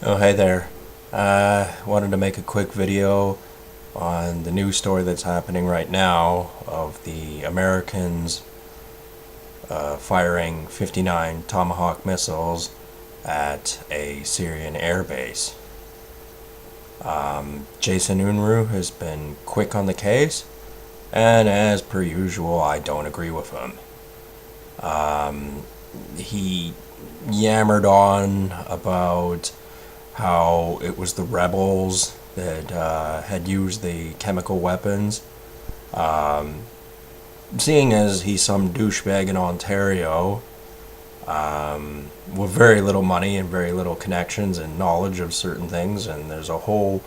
Oh, hey there. Wanted to make a quick video on the news story that's happening right now of the Americans firing 59 Tomahawk missiles at a Syrian air base. Jason Unruh has been quick on the case, and as per usual, I don't agree with him. He yammered on about how it was the rebels that had used the chemical weapons. Seeing as he's some douchebag in Ontario with very little money and very little connections and knowledge of certain things, and there's a whole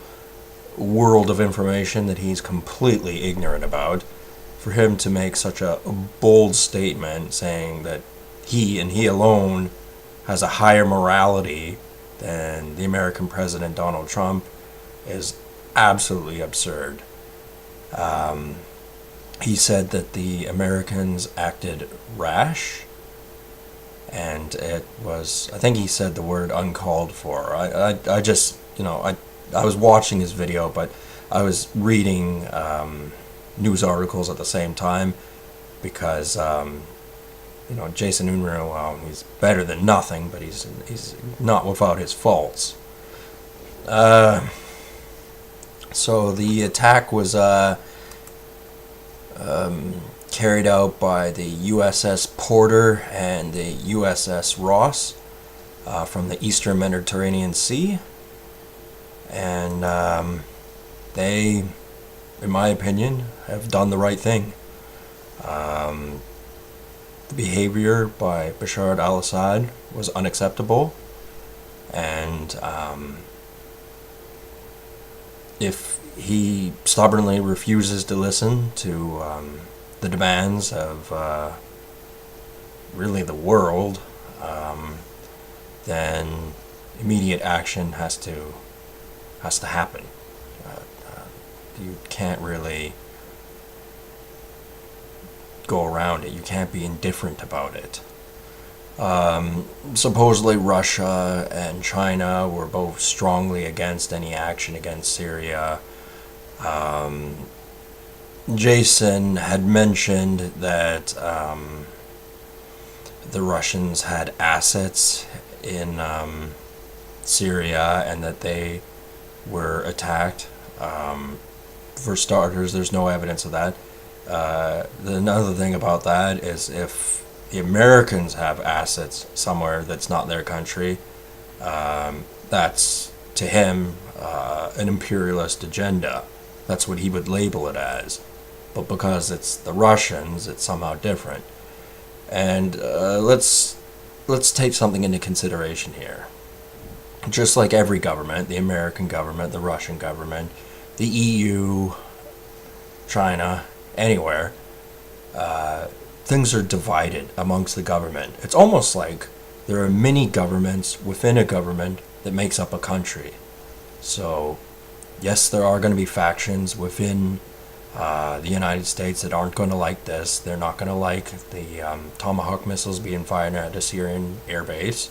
world of information that he's completely ignorant about, for him to make such a bold statement saying that he and he alone has a higher morality than the American president Donald Trump is absolutely absurd. He said that the Americans acted rash, and it was, I think he said the word uncalled for. I just, I was watching his video, but I was reading news articles at the same time because, Jason Unruh, he's better than nothing, but he's not without his faults. So the attack was carried out by the USS Porter and the USS Ross from the Eastern Mediterranean Sea, and they, in my opinion, have done the right thing. The behavior by Bashar al-Assad was unacceptable, and if he stubbornly refuses to listen to the demands of really the world, then immediate action has to happen. You can't really go around it. You can't be indifferent about it. Supposedly Russia and China were both strongly against any action against Syria. Jason had mentioned that the Russians had assets in Syria and that they were attacked. For starters, there's no evidence of that. Another thing about that is if the Americans have assets somewhere that's not their country, that's to him an imperialist agenda. That's what he would label it as. But because it's the Russians, it's somehow different. And let's take something into consideration here. Just like every government, the American government, the Russian government, the EU, China, anywhere, things are divided amongst the government. It's almost like there are mini governments within a government that makes up a country. So, yes, there are going to be factions within the United States that aren't going to like this. They're not going to like the Tomahawk missiles being fired at a Syrian air base.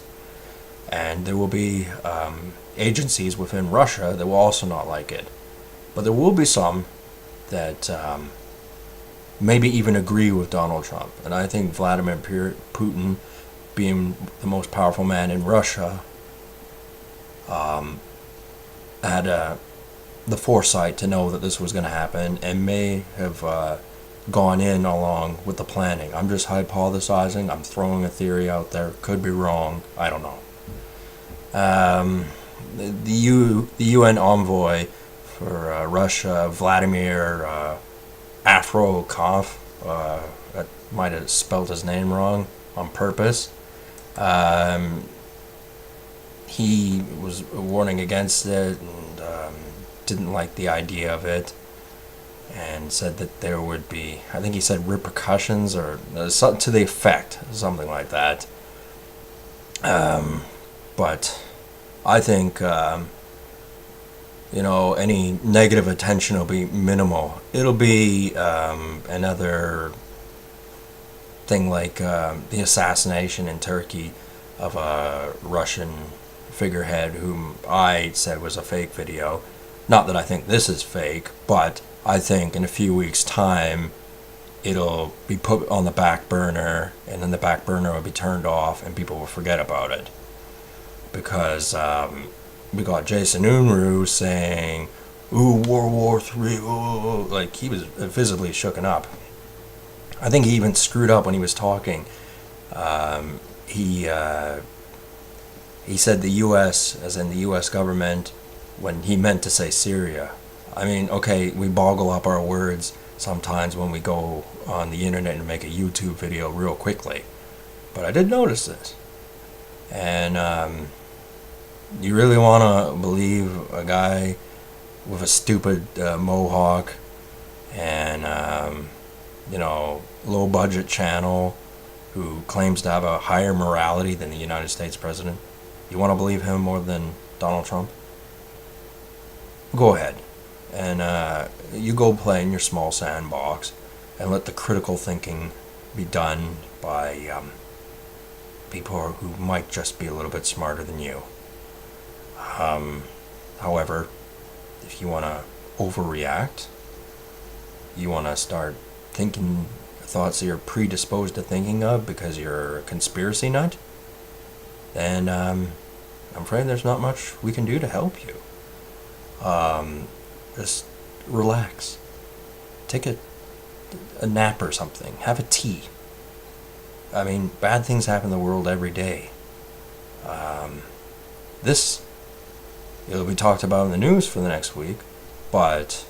And there will be agencies within Russia that will also not like it. But there will be some that maybe even agree with Donald Trump. And I think Vladimir Putin, being the most powerful man in Russia, had the foresight to know that this was going to happen and may have gone in along with the planning. I'm just hypothesizing. I'm throwing a theory out there. Could be wrong. I don't know. The UN envoy for Russia, Vladimir Afrokov, I might have spelled his name wrong on purpose. He was warning against it and didn't like the idea of it, and said that there would be, I think he said repercussions or something to the effect, something like that. But I think any negative attention will be minimal. It'll be another thing like the assassination in Turkey of a Russian figurehead whom I said was a fake video. Not that I think this is fake, but I think in a few weeks' time it'll be put on the back burner, and then the back burner will be turned off and people will forget about it. Because we got Jason Unruh saying, "Ooh, World War III," ooh, like he was visibly shooken up. I think he even screwed up when he was talking. He said the U.S., as in the U.S. government, when he meant to say Syria. I mean, okay, we boggle up our words sometimes when we go on the internet and make a YouTube video real quickly. But I did notice this. And you really want to believe a guy with a stupid mohawk and, low budget channel who claims to have a higher morality than the United States president? You want to believe him more than Donald Trump? Go ahead. And you go play in your small sandbox and let the critical thinking be done by people who might just be a little bit smarter than you. However, if you want to overreact, you want to start thinking thoughts that you're predisposed to thinking of because you're a conspiracy nut, then I'm afraid there's not much we can do to help you. Just relax. Take a nap or something. Have a tea. I mean, bad things happen in the world every day. It'll be talked about in the news for the next week, but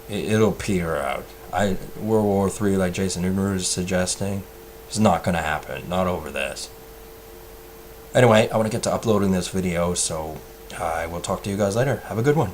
it'll peter out. World War III, like Jason Unruh is suggesting, is not going to happen. Not over this. Anyway, I want to get to uploading this video, so I will talk to you guys later. Have a good one.